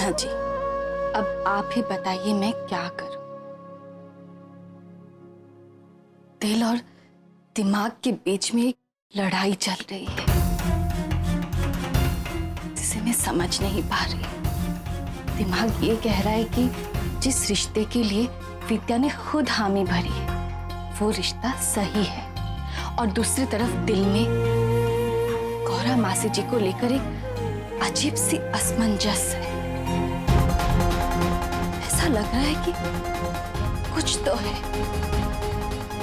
हाँ जी, अब आप ही बताइए मैं क्या करूं। दिल और दिमाग के बीच में एक लड़ाई चल रही है जिसे मैं समझ नहीं पा रही। दिमाग ये कह रहा है कि जिस रिश्ते के लिए विद्या ने खुद हामी भरी है वो रिश्ता सही है, और दूसरी तरफ दिल में गौरा मासी जी को लेकर एक अजीब सी असमंजस है। ऐसा लग रहा है कि कुछ तो है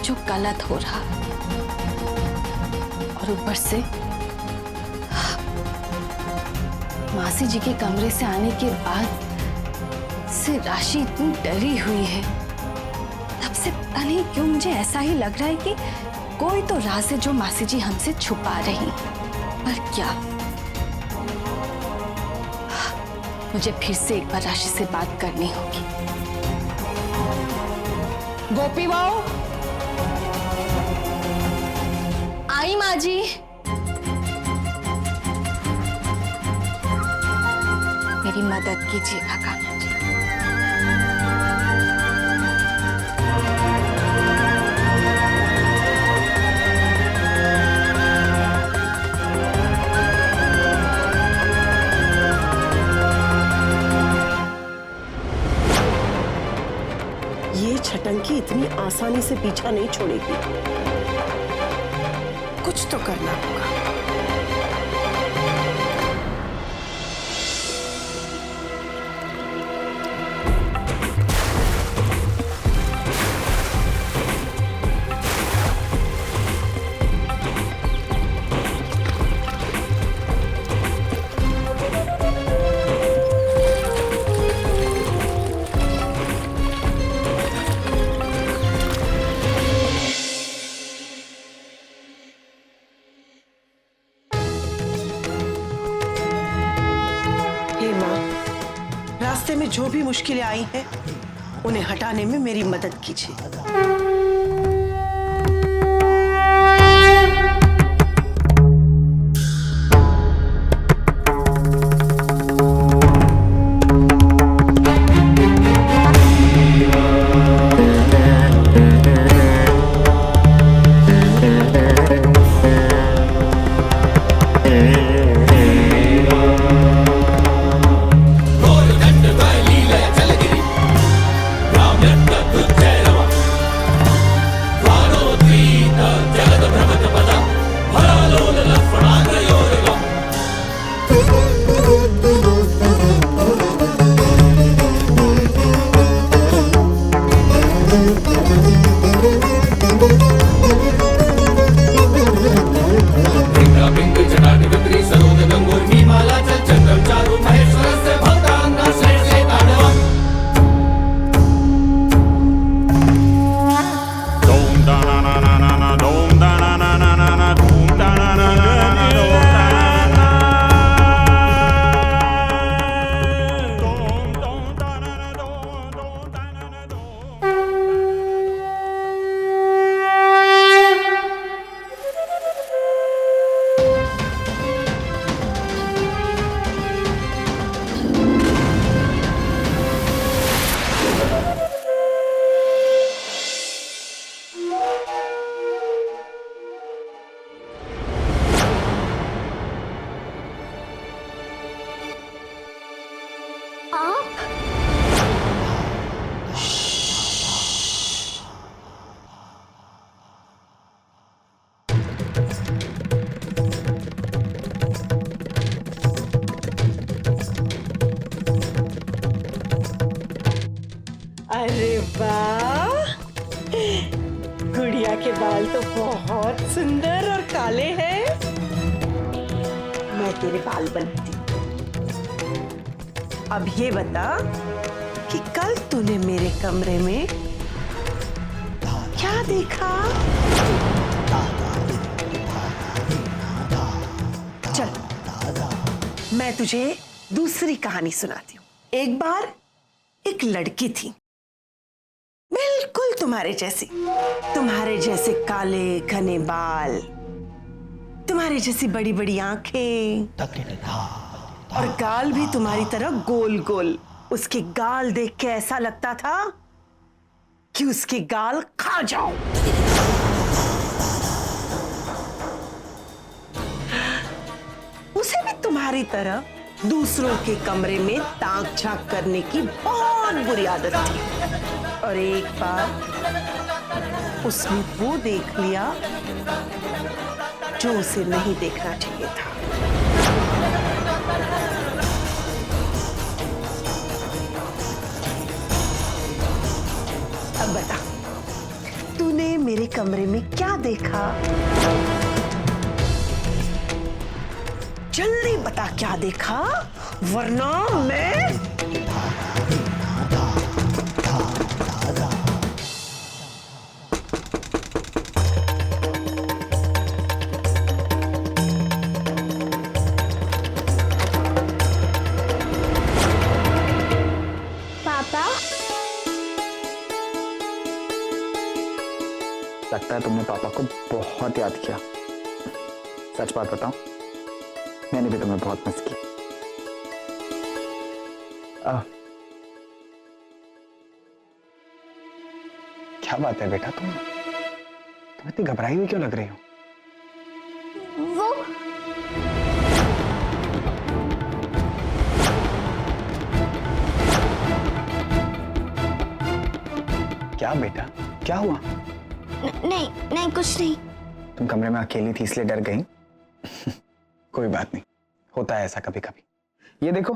जो गलत हो रहा है, और ऊपर से मासी जी के कमरे से आने के बाद से राशि इतनी डरी हुई है। तब से पता नहीं क्यों मुझे ऐसा ही लग रहा है कि कोई तो राज है जो मासी जी हमसे छुपा रही, पर क्या? मुझे फिर से एक बार राशि से बात करनी होगी। गोपी बहू, आई माँ जी। मेरी मदद कीजिएगा कान्हा जी। ये छटंकी इतनी आसानी से पीछा नहीं छोड़ेगी, कुछ तो करना होगा। रास्ते में जो भी मुश्किलें आई हैं, उन्हें हटाने में मेरी मदद कीजिए। अरे वाह, गुड़िया के बाल तो बहुत सुंदर और काले हैं। मैं तेरे बाल बनाती। अब ये बता कि कल तूने मेरे कमरे में क्या देखा? चल, मैं तुझे दूसरी कहानी सुनाती हूँ। एक बार एक लड़की थी, बिल्कुल तुम्हारे जैसे काले घने बाल, तुम्हारे जैसी बड़ी बड़ी आंखें, और गाल भी तुम्हारी तरह गोल गोल। उसके गाल देख के ऐसा लगता था कि उसके गाल खा जाओ। उसे भी तुम्हारी तरह दूसरों के कमरे में ताक झांक करने की बहुत बुरी आदत थी, और एक बार उसने वो देख लिया जो उसे नहीं देखना चाहिए था। अब बता, तूने मेरे कमरे में क्या देखा? जल्दी बता क्या देखा, वरना मैं पापा। लगता है तुमने पापा को बहुत याद किया। सच बात बताऊं, मैंने भी तुम्हें बहुत मिस किया। क्या बात है बेटा, तुम इतनी घबराई हुई क्यों लग रही हो? वो क्या बेटा, क्या हुआ? नहीं नहीं, कुछ नहीं। तुम कमरे में अकेली थी इसलिए डर गई? कोई बात नहीं, होता है ऐसा कभी कभी। ये देखो,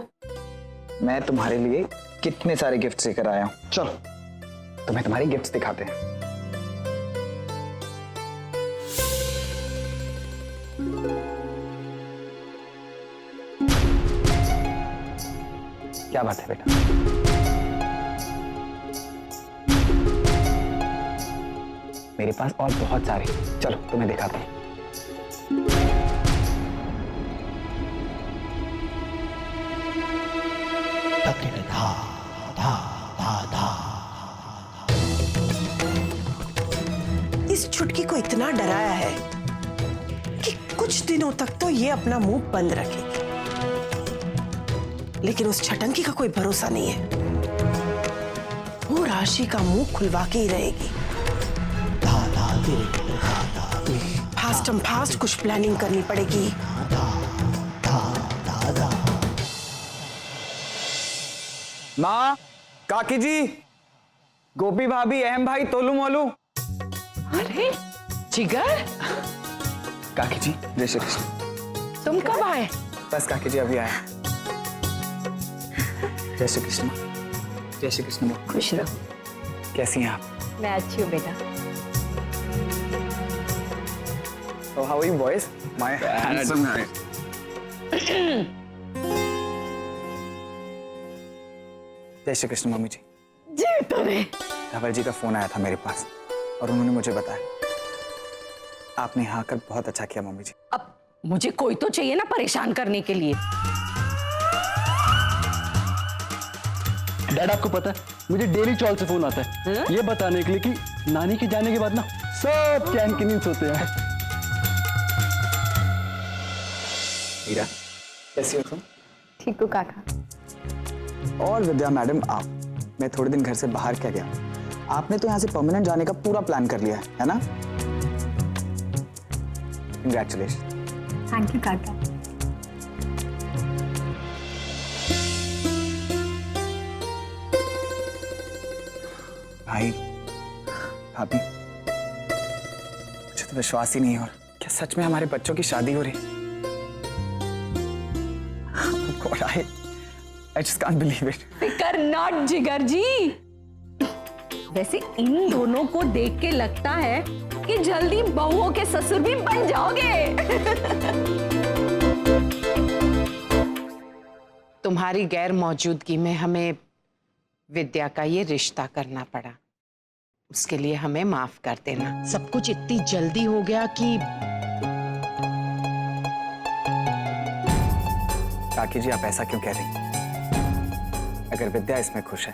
मैं तुम्हारे लिए कितने सारे गिफ्ट्स लेकर आया हूं। चलो तुम्हें तुम्हारी गिफ्ट्स दिखाते हैं। क्या बात है बेटा? मेरे पास और बहुत सारे, चलो तुम्हें दिखाता हूं। इस छुटकी को इतना डराया है कि कुछ दिनों तक तो ये अपना मुंह बंद रखेगी, लेकिन उस छटंकी का कोई भरोसा नहीं है। वो राशि का मुंह खुलवा के ही रहेगी। फास्ट फास्ट कुछ प्लानिंग करनी पड़ेगी। माँ, काकी जी, गोपी भाभी, अहम भाई, तोलू मोलू। अरे जिगर, काकी जी, जय श्री कृष्ण। तुम कब आए? बस काकी जी अभी आया। जय श्री कृष्ण। जय श्री कृष्ण। खुश रहो। कैसी हैं आप? मैं अच्छी हूँ बेटा। So how are you boys? My handsome guy. जय श्री कृष्ण मम्मी जी। जी तोरे। धवल जी का फोन आया था मेरे पास और उन्होंने मुझे बताया आपने यहाँ आकर बहुत अच्छा किया मम्मी जी। अब मुझे कोई तो चाहिए ना परेशान करने के लिए। डैड, आपको पता है मुझे डेली चॉल से फोन आता है ये बताने के लिए कि नानी के जाने के बाद ना सब चैन की नींद सोते हैं। मीरा, कैसी हो तुम? ठीक हो काका? और विद्या मैडम, आप, मैं थोड़े दिन घर से बाहर क्या गया, आपने तो यहाँ से परमानेंट जाने का पूरा प्लान कर लिया है ना? कंग्रेचुलेशन। थैंक यू काका। भाई, भाभी, मुझे तो विश्वास ही नहीं हो रहा, क्या सच में हमारे बच्चों की शादी हो रही? God, I just can't believe it. फिकर नॉट जिगर जी। वैसे इन दोनों को देख के लगता है कि जल्दी बहुओं के ससुर भी बन जाओगे। तुम्हारी गैर मौजूदगी में हमें विद्या का ये रिश्ता करना पड़ा, उसके लिए हमें माफ कर देना। सब कुछ इतनी जल्दी हो गया कि काकी जी, आप ऐसा क्यों कह रही? अगर विद्या इसमें खुश है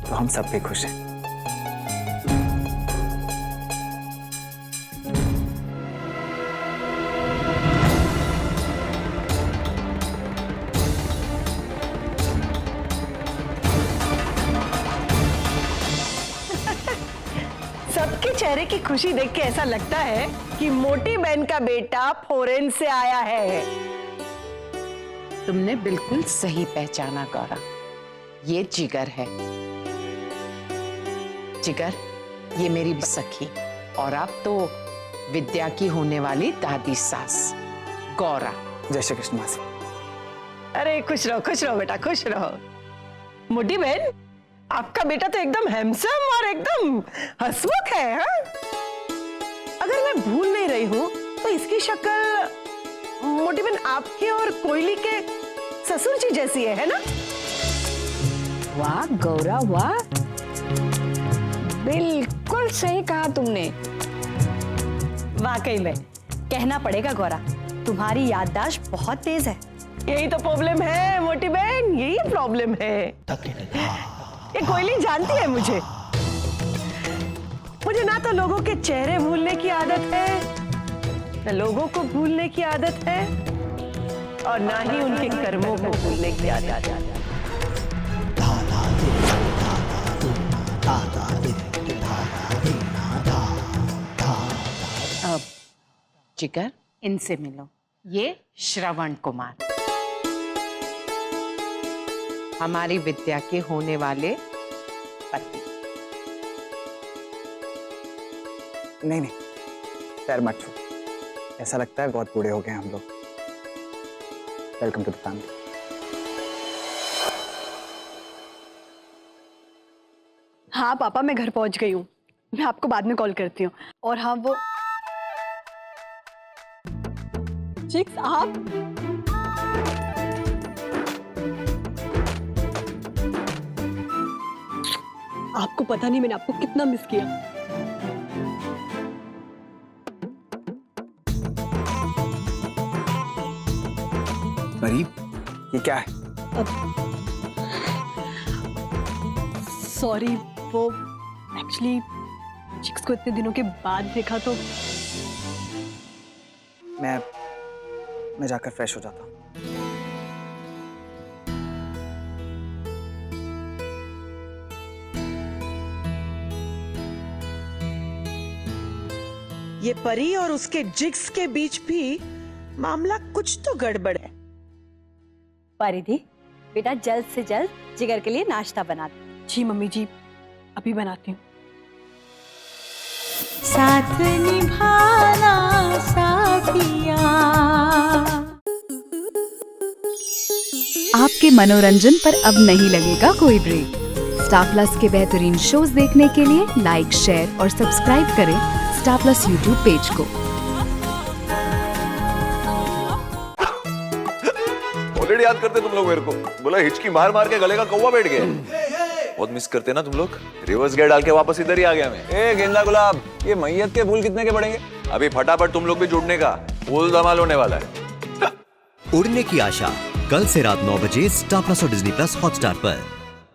तो हम सब भी खुश हैं। चेहरे की खुशी देख के ऐसा लगता है कि मोटी बहन का बेटा फॉरेन से आया है। तुमने बिल्कुल सही पहचाना गौरा, ये जिगर है। जिगर, ये मेरी सखी और अब तो विद्या की होने वाली दादी सास गौरा। जय श्री कृष्ण मासी। अरे खुश रहो बेटा, खुश रहो। मोटी बहन, आपका बेटा तो एकदम हैंडसम और एकदम हंसमुख है, हाँ? अगर मैं भूल नहीं रही हूँ तो इसकी शक्ल मोटी बहन आपके और कोयली के ससुर जी जैसी है ना? वाह गौरा वाह, बिल्कुल सही कहा तुमने। वाकई में कहना पड़ेगा गौरा, तुम्हारी याददाश्त बहुत तेज है। यही तो प्रॉब्लम है मोटी बहन, यही प्रॉब्लम है। ये कोयली जानती है मुझे ना तो लोगों के चेहरे भूलने की आदत है, न लोगों को भूलने की आदत है, और ना ही उनके कर्मों को भूलने की आदत है। अब जिगर, इनसे मिलो। ये श्रवण कुमार, हमारी विद्या के होने वाले पति। नहीं, पैर मत छू, ऐसा लगता है बहुत बूढ़े हो गए हम लोग। Welcome to the family. हाँ पापा, मैं घर पहुंच गई हूँ, मैं आपको बाद में कॉल करती हूँ। और हाँ वो चिक्स, आप आपको पता नहीं मैंने आपको कितना मिस किया। परी, ये क्या है? सॉरी, वो एक्चुअली चिक्स को इतने दिनों के बाद देखा तो मैं जाकर फ्रेश हो जाता हूँ। ये परी और उसके जिग्स के बीच भी मामला कुछ तो गड़बड़ है। परिधि, बेटा जल्द से जल्द जिगर के लिए नाश्ता बना दे। जी मम्मी जी, अभी बनाती हूँ। साथ निभाना साथिया। आपके मनोरंजन पर अब नहीं लगेगा कोई ब्रेक। स्टार प्लस के बेहतरीन शोज देखने के लिए लाइक, शेयर और सब्सक्राइब करें स्टार प्लस यूट्यूब पेज को। ऑलरेडी याद करते तुम लोग मेरे को, बोला हिचकी मार मार के गले का कौवा बैठ गया। बहुत मिस करते ना तुम लोग। रिवर्स गियर डाल के वापस इधर ही आ गया मैं। ए गेंदा गुलाब, ये मैयत के फूल कितने के पड़ेंगे? अभी फटाफट तुम लोग भी जुड़ने का, फूल धमाल होने वाला है। उड़ने की आशा, कल से रात 9 बजे स्टार प्लस और डिज्नी प्लस हॉटस्टार पर।